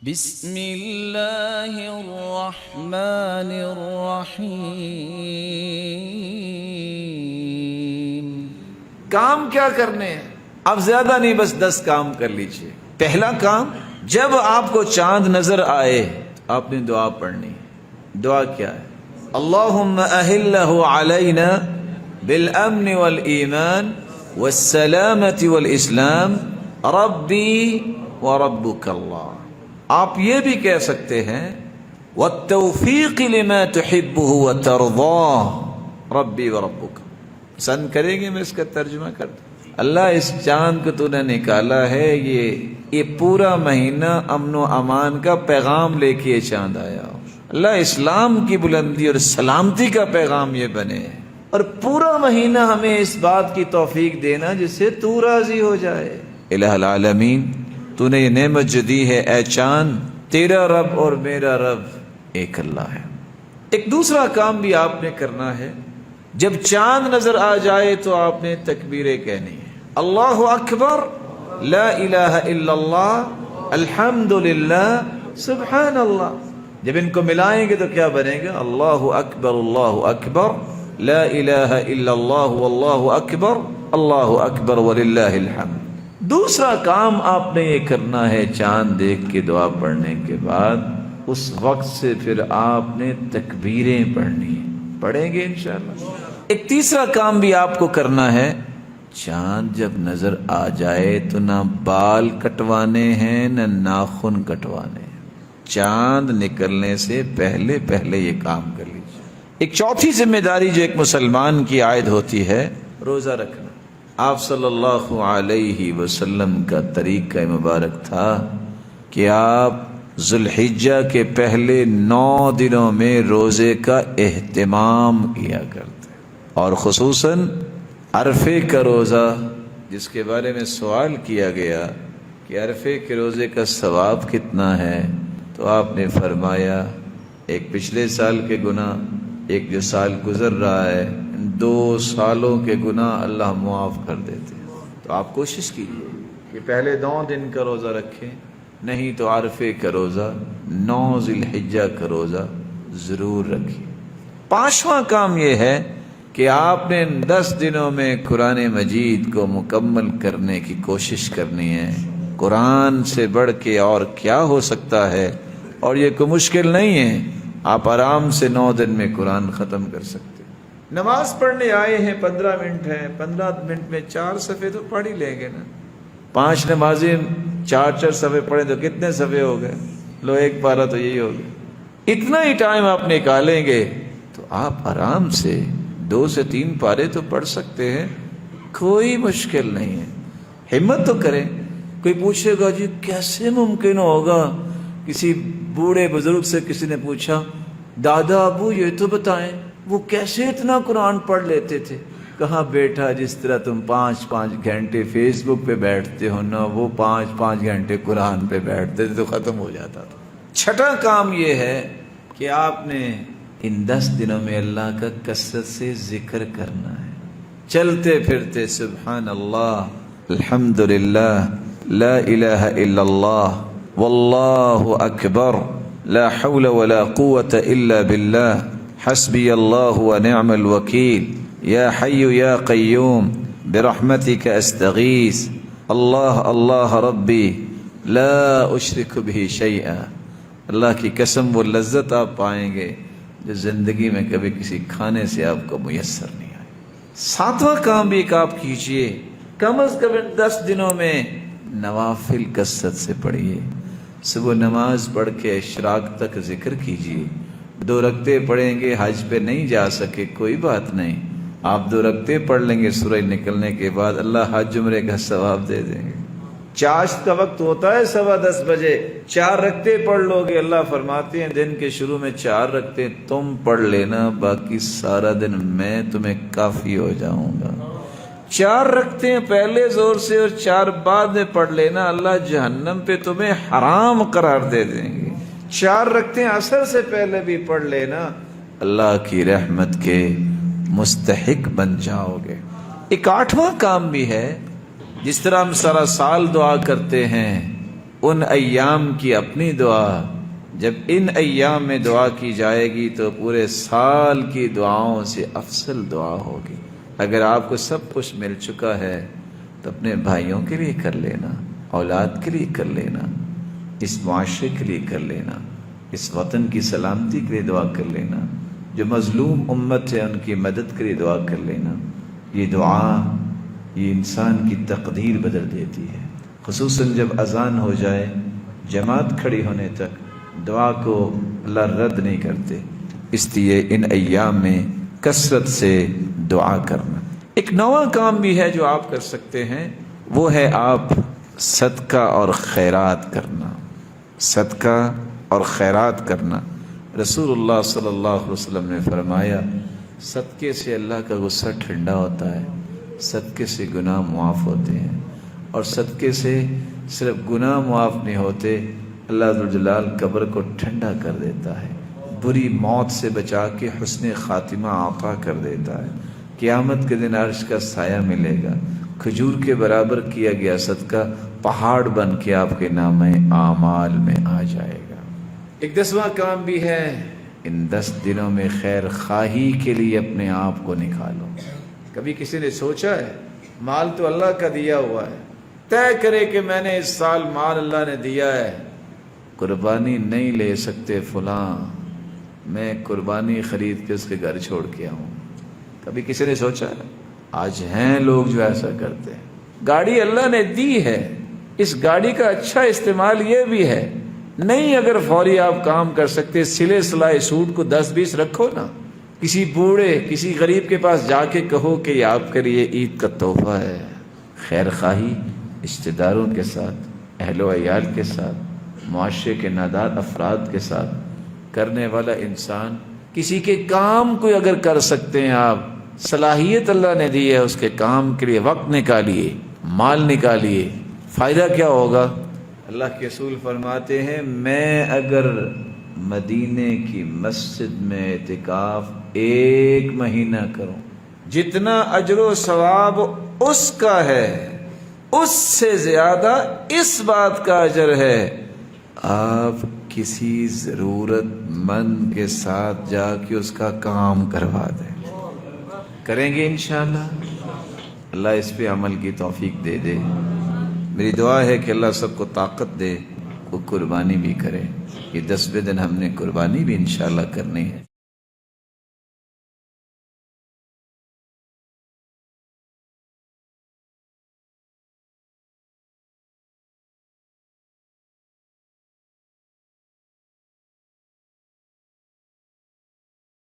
بسم اللہ الرحمن الرحیم۔ کام کیا کرنے ہیں؟ اب زیادہ نہیں، بس 10 کام کر لیجئے۔ پہلا کام، جب آپ کو چاند نظر آئے آپ نے دعا پڑھنی۔ دعا کیا ہے؟ اللہم اہلہ علینا بالامن والایمان والسلامت والاسلام ربی وربک اللہ۔ آپ یہ بھی کہہ سکتے ہیں والتوفیق لما تحبہ وترضاہ ربی وربک۔ پسند کریں گے میں اس کا ترجمہ کر دوں؟ اللہ اس چاند کو تو نے نکالا ہے، یہ پورا مہینہ امن و امان کا پیغام لے کے یہ چاند آیا ہو۔ اللہ اسلام کی بلندی اور سلامتی کا پیغام یہ بنے، اور پورا مہینہ ہمیں اس بات کی توفیق دینا جس سے تو راضی ہو جائے۔ الہ العالمین، تو نے یہ نعمت جو دی ہے اے چاند، تیرا رب اور میرا رب ایک اللہ ہے۔ ایک دوسرا کام بھی آپ نے کرنا ہے، جب چاند نظر آ جائے تو آپ نے تکبیریں کہنی ہے۔ اللہ اکبر، لا الہ الا اللہ، الحمدللہ، سبحان اللہ۔ جب ان کو ملائیں گے تو کیا بنے گا؟ اللہ اکبر لا الہ الا اللہ واللہ اکبر وللہ الحمد۔ دوسرا کام آپ نے یہ کرنا ہے، چاند دیکھ کے دعا پڑھنے کے بعد اس وقت سے پھر آپ نے تکبیریں پڑھنی ہیں، پڑھیں گے انشاءاللہ۔ ایک تیسرا کام بھی آپ کو کرنا ہے، چاند جب نظر آ جائے تو نہ بال کٹوانے ہیں نہ ناخن کٹوانے ہیں، چاند نکلنے سے پہلے پہلے یہ کام کر لیجیے۔ ایک چوتھی ذمہ داری جو ایک مسلمان کی عائد ہوتی ہے، روزہ رکھنا۔ آپ صلی اللہ علیہ وسلم کا طریقہ مبارک تھا کہ آپ ذوالحجہ کے پہلے 9 دنوں میں روزے کا اہتمام کیا کرتے، اور خصوصاً عرفے کا روزہ، جس کے بارے میں سوال کیا گیا کہ عرفے کے روزے کا ثواب کتنا ہے، تو آپ نے فرمایا ایک پچھلے سال کے گناہ، ایک جو سال گزر رہا ہے، 2 سالوں کے گناہ اللہ معاف کر دیتے ہیں۔ تو آپ کوشش کیجئے کہ پہلے 9 دن کا روزہ رکھیں، نہیں تو عرفے کا روزہ، 9 ذی الحجہ کا روزہ ضرور رکھیں۔ 5واں کام یہ ہے کہ آپ نے 10 دنوں میں قرآن مجید کو مکمل کرنے کی کوشش کرنی ہے۔ قرآن سے بڑھ کے اور کیا ہو سکتا ہے، اور یہ کوئی مشکل نہیں ہے، آپ آرام سے 9 دن میں قرآن ختم کر سکتے۔ نماز پڑھنے آئے ہیں، 15 منٹ ہیں، 15 منٹ میں 4 صفحے تو پڑھ ہی لیں گے نا۔ 5 نمازیں 4 صفحے پڑھیں تو کتنے صفحے ہو گئے؟ لو، ایک پارہ تو یہی ہو گیا۔ اتنا ہی ٹائم آپ نکالیں گے تو آپ آرام سے 2 سے 3 پارے تو پڑھ سکتے ہیں، کوئی مشکل نہیں ہے۔ ہمت تو کریں۔ کوئی پوچھے گا جی کیسے ممکن ہوگا؟ کسی بوڑھے بزرگ سے کسی نے پوچھا، دادا ابو یہ تو بتائیں وہ کیسے اتنا قرآن پڑھ لیتے تھے؟ کہا بیٹا، جس طرح تم 5 گھنٹے فیس بک پہ بیٹھتے ہو نا، وہ 5 گھنٹے قرآن پہ بیٹھتے تھے تو ختم ہو جاتا تھا۔ 6واں کام یہ ہے کہ آپ نے ان 10 دنوں میں اللہ کا کثرت سے ذکر کرنا ہے، چلتے پھرتے سبحان اللہ، الحمدللہ، لا الہ الا اللہ، واللہ اکبر، لا حول ولا قوة الا باللہ، حسبی اللہ ونعم الوکیل، یا حی یا قیوم برحمتک استغیث، اللہ اللہ ربی لا اشرک بہ شیئا۔ اللہ کی قسم وہ لذت آپ پائیں گے جو زندگی میں کبھی کسی کھانے سے آپ کو میسر نہیں آئی۔ 7واں کام بھی ایک آپ کیجئے، کم از کم 10 دنوں میں نوافل کثرت سے پڑھیے۔ صبح نماز پڑھ کے اشراق تک ذکر کیجئے۔ 2 رکعتیں پڑھیں گے، حج پہ نہیں جا سکے کوئی بات نہیں، آپ 2 رکعتیں پڑھ لیں گے سورج نکلنے کے بعد، اللہ حج عمرے کا ثواب دے دیں گے۔ چاشت کا وقت ہوتا ہے 10:15 بجے، 4 رکعتیں پڑھ لو گے، اللہ فرماتے ہیں دن کے شروع میں 4 رکعتیں تم پڑھ لینا، باقی سارا دن میں تمہیں کافی ہو جاؤں گا۔ 4 رکعتیں پہلے زور سے اور 4 بعد میں پڑھ لینا، اللہ جہنم پہ تمہیں حرام قرار دے دیں گے۔ 4 رکعتیں عصر سے پہلے بھی پڑھ لینا، اللہ کی رحمت کے مستحق بن جاؤ گے۔ ایک 8واں کام بھی ہے، جس طرح ہم سارا سال دعا کرتے ہیں ان ایام کی اپنی دعا، جب ان ایام میں دعا کی جائے گی تو پورے سال کی دعاؤں سے افضل دعا ہوگی۔ اگر آپ کو سب کچھ مل چکا ہے تو اپنے بھائیوں کے لیے کر لینا، اولاد کے لیے کر لینا، اس معاشرے کے لیے کر لینا، اس وطن کی سلامتی کے لیے دعا کر لینا، جو مظلوم امت ہے ان کی مدد کے لیے دعا کر لینا۔ یہ دعا یہ انسان کی تقدیر بدل دیتی ہے، خصوصاً جب اذان ہو جائے جماعت کھڑی ہونے تک دعا کو اللہ رد نہیں کرتے۔ اس لیے ان ایام میں کثرت سے دعا کرنا۔ ایک نواں کام بھی ہے جو آپ کر سکتے ہیں، وہ ہے آپ صدقہ اور خیرات کرنا۔ صدقہ اور خیرات کرنا۔ رسول اللہ صلی اللہ علیہ وسلم نے فرمایا صدقے سے اللہ کا غصہ ٹھنڈا ہوتا ہے، صدقے سے گناہ معاف ہوتے ہیں، اور صدقے سے صرف گناہ معاف نہیں ہوتے، اللہ ذوالجلال قبر کو ٹھنڈا کر دیتا ہے، بری موت سے بچا کے حسن خاتمہ عطا کر دیتا ہے، قیامت کے دن عرش کا سایہ ملے گا، کھجور کے برابر کیا گیا صدقہ پہاڑ بن کے آپ کے نامہ اعمال میں آ جائے گا۔ ایک 10واں کام بھی ہے، ان 10 دنوں میں خیر خواہی کے لیے اپنے آپ کو نکالو۔ کبھی کسی نے سوچا ہے مال تو اللہ کا دیا ہوا ہے، طے کرے کہ میں نے اس سال مال اللہ نے دیا ہے، قربانی نہیں لے سکتے فلاں، میں قربانی خرید کے اس کے گھر چھوڑ کے آؤں۔ کبھی کسی نے سوچا ہے؟ آج ہیں لوگ جو ایسا کرتے ہیں۔ گاڑی اللہ نے دی ہے، اس گاڑی کا اچھا استعمال یہ بھی ہے، نہیں اگر فوری آپ کام کر سکتے سلے سلائے سوٹ کو 10-20 رکھو نا، کسی بوڑھے کسی غریب کے پاس جا کے کہو کہ یہ آپ کے لیے عید کا تحفہ ہے۔ خیر خواہی رشتہ داروں کے ساتھ، اہل و عیال کے ساتھ، معاشرے کے نادار افراد کے ساتھ کرنے والا انسان، کسی کے کام کو اگر کر سکتے ہیں آپ، صلاحیت اللہ نے دی ہے اس کے کام کے لیے وقت نکالیے، مال نکالیے۔ فائدہ کیا ہوگا؟ اللہ کے رسول فرماتے ہیں میں اگر مدینے کی مسجد میں اعتکاف 1 مہینہ کروں، جتنا اجر و ثواب اس کا ہے اس سے زیادہ اس بات کا اجر ہے آپ کسی ضرورت مند کے ساتھ جا کے اس کا کام کروا دیں۔ کریں گے انشاءاللہ؟ اللہ اس پہ عمل کی توفیق دے دے۔ میری دعا ہے کہ اللہ سب کو طاقت دے، وہ قربانی بھی کرے۔ یہ 10ویں دن ہم نے قربانی بھی انشاءاللہ کرنی ہے۔